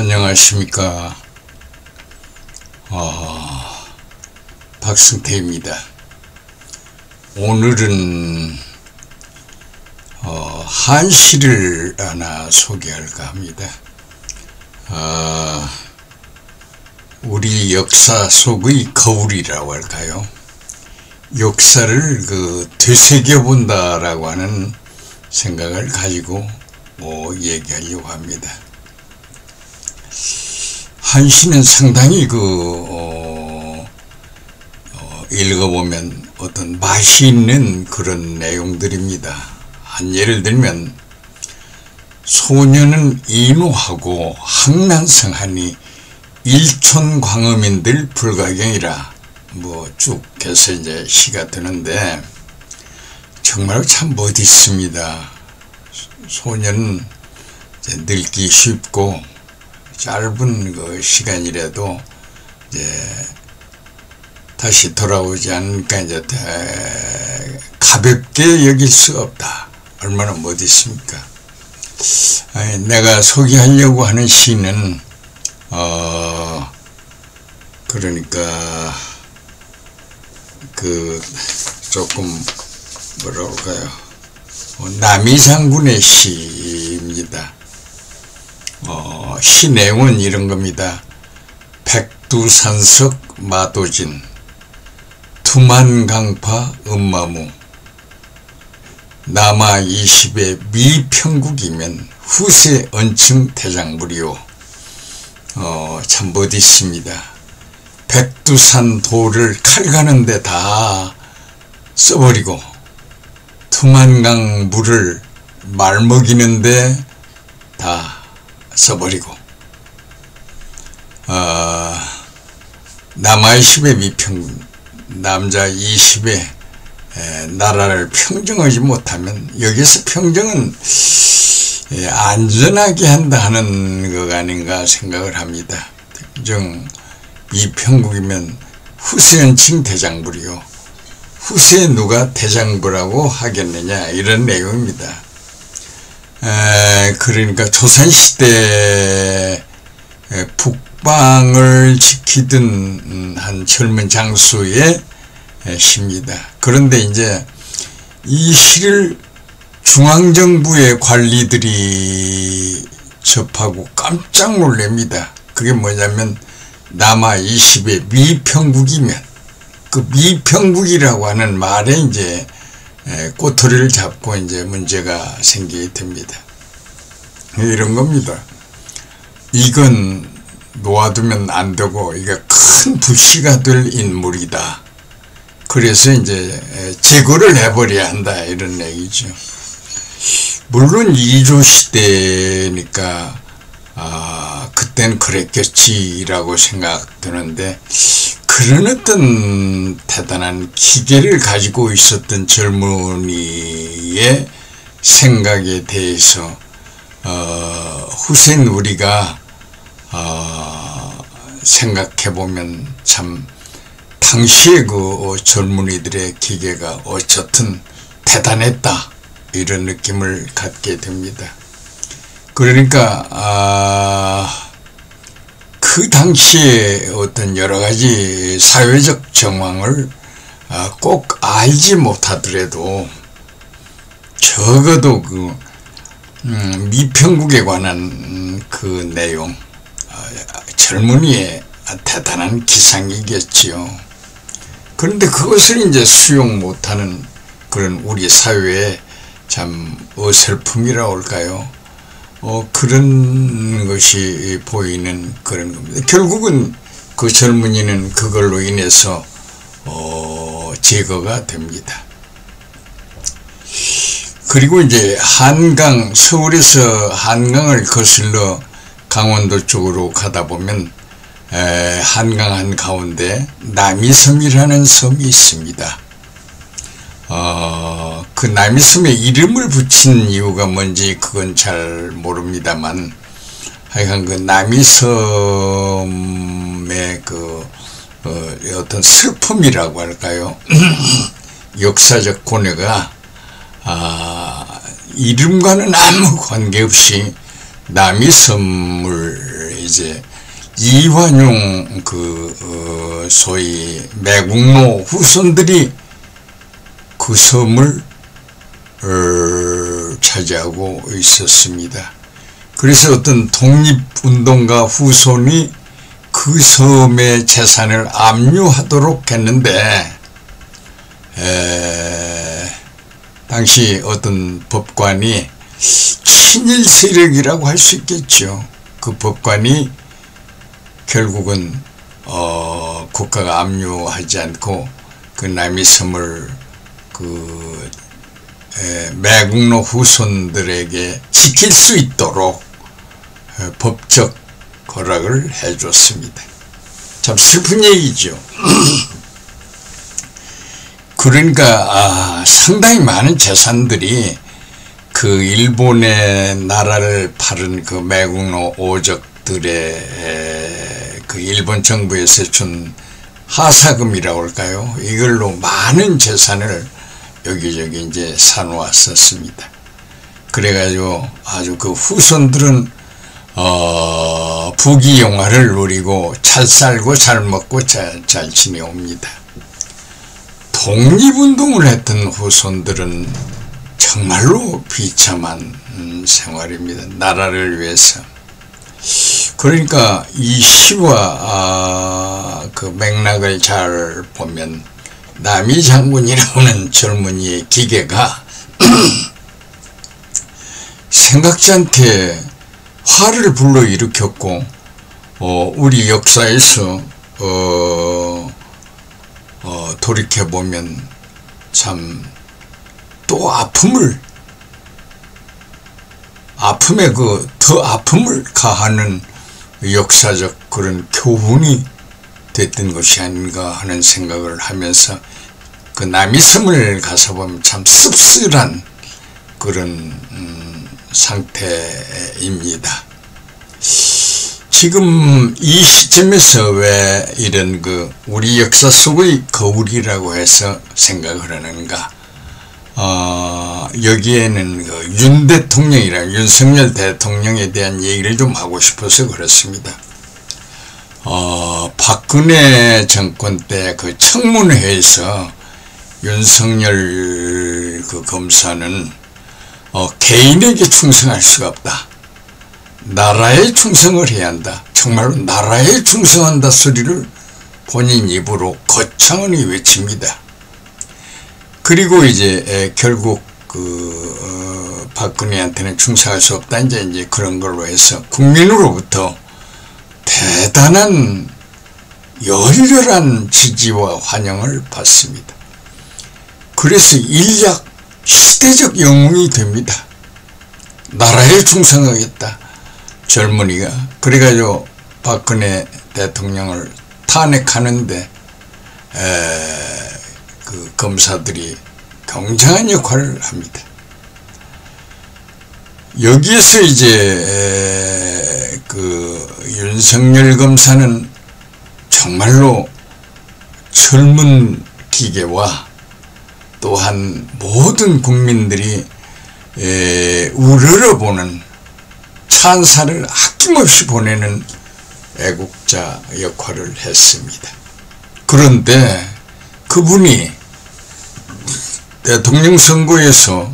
안녕하십니까. 박승태입니다. 오늘은 한시를 하나 소개할까 합니다. 우리 역사 속의 거울이라고 할까요? 역사를 되새겨본다라고 하는 생각을 가지고 얘기하려고 합니다. 한시는 상당히 읽어보면 어떤 맛이 있는 그런 내용들입니다. 한 예를 들면 소녀는 인후하고 항난성하니 일촌광음인들 불가경이라 쭉 해서 이제 시가 드는데 정말 참 멋있습니다. 소녀는 이제 늙기 쉽고 짧은 시간이라도 이제 다시 돌아오지 않으니까 이제 가볍게 여길 수 없다. 얼마나 멋있습니까? 내가 소개하려고 하는 시는 그러니까 조금 뭐라 그럴까요? 남이상군의 시입니다. 시 내용은 이런 겁니다. 백두산석 마도진 투만강파 음마무 남아 20의 미평국이면 후세 언층 대장물이요. 참 멋있습니다. 백두산 돌을 칼 가는데 다 써버리고 투만강 물을 말 먹이는데 다 써버리고 남아 20의 미평국 남자 20의 나라를 평정하지 못하면 여기서 평정은 안전하게 한다 하는 것 아닌가 생각을 합니다. 평정 미평국이면 후세연칭 대장부리요. 후세에 누가 대장부라고 하겠느냐 이런 내용입니다. 그러니까 조선시대 북방을 지키던 한 젊은 장수의 시입니다. 그런데 이제 이 시를 중앙정부의 관리들이 접하고 깜짝 놀랍니다. 그게 뭐냐면 남아 20의 미평국이면 그 미평국이라고 하는 말에 이제 꼬투리를 잡고 이제 문제가 생기게 됩니다. 이런 겁니다. 이건 놓아두면 안 되고 이게 큰 불씨가 될 인물이다. 그래서 이제 제거를 해버려야 한다 이런 얘기죠. 물론 이조 시대니까 그땐 그랬겠지라고 생각드는데 그런 어떤 대단한 기계를 가지고 있었던 젊은이의 생각에 대해서 후세는 우리가 생각해보면 참 당시의 그 젊은이들의 기계가 어쨌든 대단했다 이런 느낌을 갖게 됩니다. 그러니까 그 당시에 어떤 여러 가지 사회적 정황을 꼭 알지 못하더라도 적어도 미평국에 관한 그 내용 젊은이의 대단한 기상이겠지요. 그런데 그것을 이제 수용 못하는 그런 우리 사회의 참 어설픔이라고 할까요? 그런 것이 보이는 그런 겁니다. 결국은 그 젊은이는 그걸로 인해서 제거가 됩니다. 그리고 이제 한강, 서울에서 한강을 거슬러 강원도 쪽으로 가다 보면 한강 한가운데 남이섬이라는 섬이 있습니다. 그 남이섬에 이름을 붙인 이유가 뭔지 그건 잘 모릅니다만 하여간 그 남이섬의 어떤 슬픔이라고 할까요? 역사적 고뇌가 이름과는 아무 관계없이 남이섬을 이제 이완용 소위 매국노 후손들이 그 섬을 차지하고 있었습니다. 그래서 어떤 독립운동가 후손이 그 섬의 재산을 압류하도록 했는데 당시 어떤 법관이 친일 세력이라고 할 수 있겠죠. 그 법관이 결국은 국가가 압류하지 않고 그 남이섬을 매국노 후손들에게 지킬 수 있도록 법적 허락을 해줬습니다. 참 슬픈 얘기죠. 그러니까 상당히 많은 재산들이 그 일본의 나라를 팔은 그 매국노 오적들의 그 일본 정부에서 준 하사금이라고 할까요? 이걸로 많은 재산을 여기저기 이제 사놓았었습니다. 그래가지고 아주 그 후손들은 부귀영화를 누리고 잘 살고 잘 먹고 잘 지내옵니다. 독립운동을 했던 후손들은 정말로 비참한 생활입니다. 나라를 위해서. 그러니까 이 시와 그 맥락을 잘 보면 남이 장군이라는 젊은이의 기계가 생각지 않게 화를 불러일으켰고 우리 역사에서 돌이켜보면 참 또 아픔에 더 아픔을 가하는 역사적 그런 교훈이 됐던 것이 아닌가 하는 생각을 하면서 그 남이섬을 가서 보면 참 씁쓸한 그런 상태입니다. 지금 이 시점에서 왜 이런 우리 역사 속의 거울이라고 해서 생각을 하는가? 여기에는 윤 대통령이랑 윤석열 대통령에 대한 얘기를 좀 하고 싶어서 그렇습니다. 박근혜 정권 때 그 청문회에서 윤석열 검사는 개인에게 충성할 수가 없다. 나라에 충성을 해야 한다. 정말로 나라에 충성한다 소리를 본인 입으로 거창하게 외칩니다. 그리고 이제 결국 박근혜한테는 충성할 수 없다. 이제 그런 걸로 해서 국민으로부터 대단한 열렬한 지지와 환영을 받습니다. 그래서 일약 시대적 영웅이 됩니다. 나라에 충성하겠다. 젊은이가. 그래가지고 박근혜 대통령을 탄핵하는데 그 검사들이 굉장한 역할을 합니다. 여기에서 이제 윤석열 검사는 정말로 젊은 기계와 또한 모든 국민들이 우러러보는 찬사를 아낌없이 보내는 애국자 역할을 했습니다. 그런데 그분이 대통령 선거에서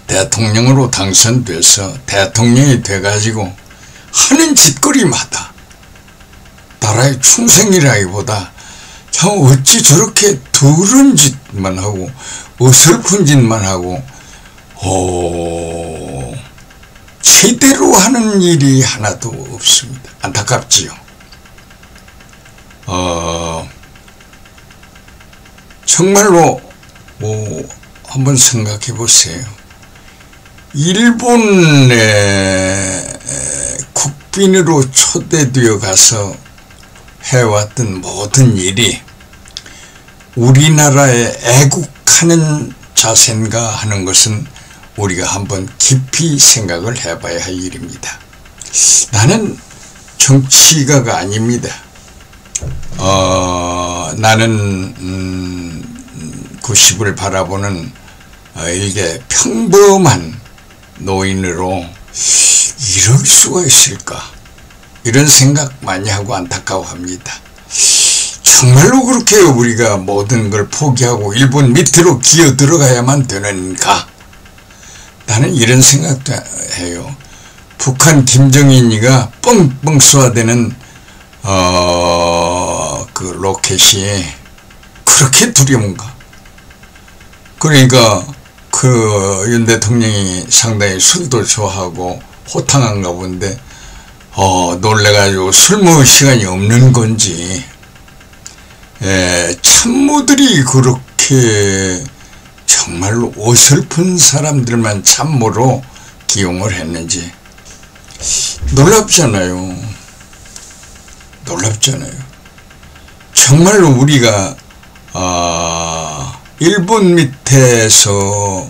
대통령으로 당선돼서 대통령이 돼가지고 하는 짓거리마다 나라의 충성이라기보다 참 어찌 저렇게 더러운 짓만 하고 어설픈 짓만 하고 제대로 하는 일이 하나도 없습니다. 안타깝지요. 정말로 한번 생각해 보세요. 일본의 국빈으로 초대되어 가서 해왔던 모든 일이 우리나라에 애국하는 자세인가 하는 것은 우리가 한번 깊이 생각을 해봐야 할 일입니다. 나는 정치가가 아닙니다. 나는 90을 바라보는 일개 평범한 노인으로 이럴 수가 있을까? 이런 생각 많이 하고 안타까워합니다. 정말로 그렇게 우리가 모든 걸 포기하고 일본 밑으로 기어 들어가야만 되는가? 나는 이런 생각도 해요. 북한 김정인이가 뻥뻥 쏘아대는 그 로켓이 그렇게 두려운가? 그러니까 그 윤 대통령이 상당히 술도 좋아하고 호탕한가 본데 놀래가지고 술 먹을 시간이 없는 건지 참모들이 그렇게 정말로 어설픈 사람들만 참모로 기용을 했는지 놀랍잖아요. 놀랍잖아요. 정말로 우리가 일본 밑에서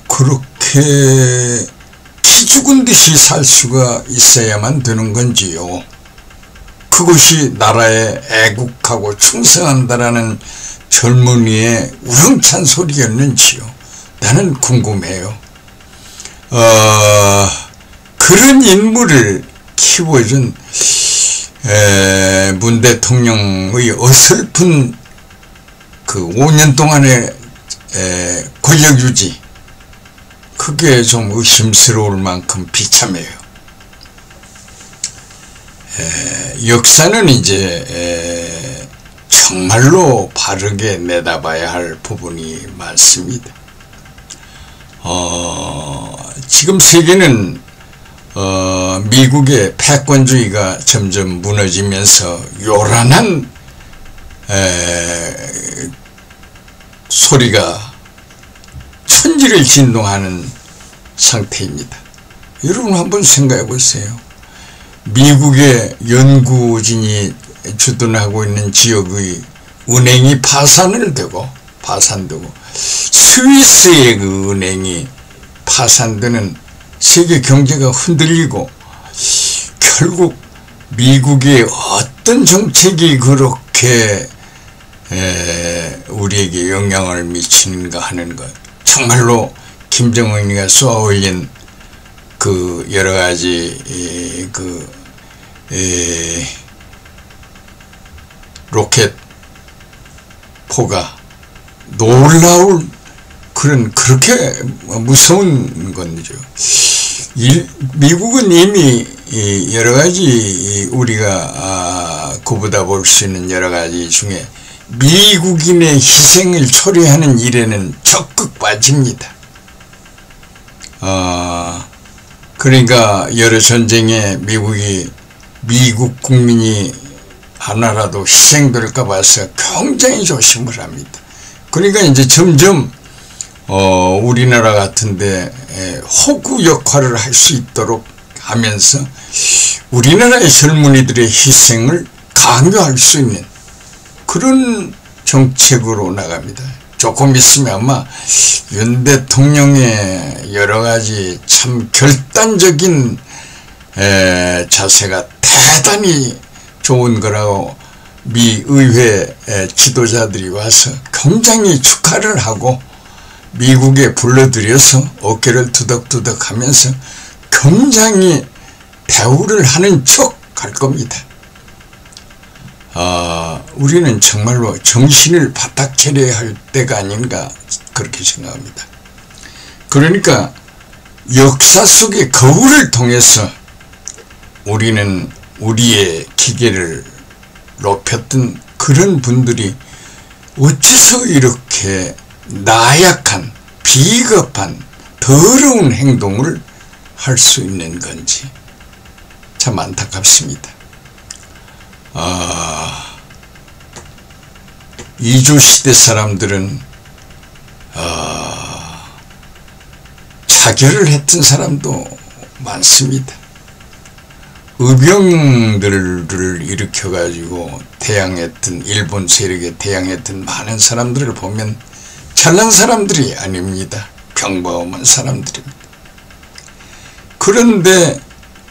그렇게 기죽은 듯이 살 수가 있어야만 되는 건지요. 그것이 나라에 애국하고 충성한다라는 젊은이의 우렁찬 소리였는지요. 나는 궁금해요. 그런 인물을 키워준 문 대통령의 어설픈 그 5년 동안의 권력 유지, 그게 좀 의심스러울 만큼 비참해요. 역사는 이제 정말로 바르게 내다봐야 할 부분이 많습니다. 지금 세계는 미국의 패권주의가 점점 무너지면서 요란한 소리가 천지를 진동하는 상태입니다. 여러분 한번 생각해 보세요. 미국의 연구진이 주둔하고 있는 지역의 은행이 파산되고 스위스의 그 은행이 파산되는 세계 경제가 흔들리고 결국 미국의 어떤 정책이 그렇게 우리에게 영향을 미치는가 하는 것, 정말로 김정은이가 쏘아올린 그 여러 가지 로켓 포가 놀라울 그렇게 무서운 건죠. 미국은 이미 여러 가지 우리가 그보다 볼 수 있는 여러 가지 중에 미국인의 희생을 초래하는 일에는 적극 빠집니다. 그러니까 여러 전쟁에 미국 국민이 하나라도 희생될까 봐서 굉장히 조심을 합니다. 그러니까 이제 점점 우리나라 같은데 호구 역할을 할 수 있도록 하면서 우리나라의 젊은이들의 희생을 강요할 수 있는 그런 정책으로 나갑니다. 조금 있으면 아마 윤 대통령의 여러 가지 참 결단적인 자세가 대단히 좋은 거라고 미 의회 지도자들이 와서 굉장히 축하를 하고 미국에 불러들여서 어깨를 투덕투덕 하면서 굉장히 대우를 하는 척 할 겁니다. 우리는 정말로 정신을 바짝 차려야 할 때가 아닌가 그렇게 생각합니다. 그러니까 역사 속의 거울을 통해서 우리는 우리의 기계를 높였던 그런 분들이 어째서 이렇게 나약한 비겁한 더러운 행동을 할 수 있는 건지 참 안타깝습니다. 이주시대 사람들은 자결을 했던 사람도 많습니다. 의병들을 일으켜가지고 대항했던 일본 세력에 대항했던 많은 사람들을 보면 잘난 사람들이 아닙니다. 평범한 사람들입니다. 그런데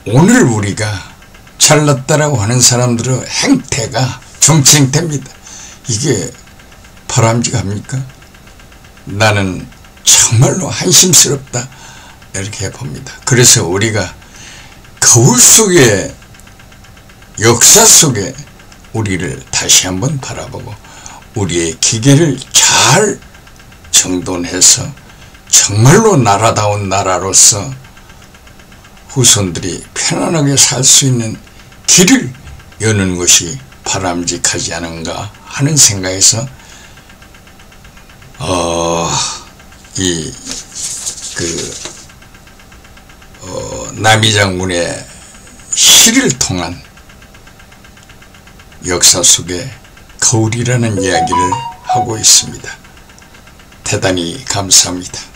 오늘 우리가 잘났다라고 하는 사람들의 행태가 정치 행태입니다. 이게 바람직합니까? 나는 정말로 한심스럽다 이렇게 봅니다. 그래서 우리가 거울 속에, 역사 속에 우리를 다시 한번 바라보고 우리의 기계를 잘 정돈해서 정말로 나라다운 나라로서 후손들이 편안하게 살 수 있는 길을 여는 것이 바람직하지 않은가 하는 생각에서 남이 장군의 시를 통한 역사 속의 거울이라는 이야기를 하고 있습니다. 대단히 감사합니다.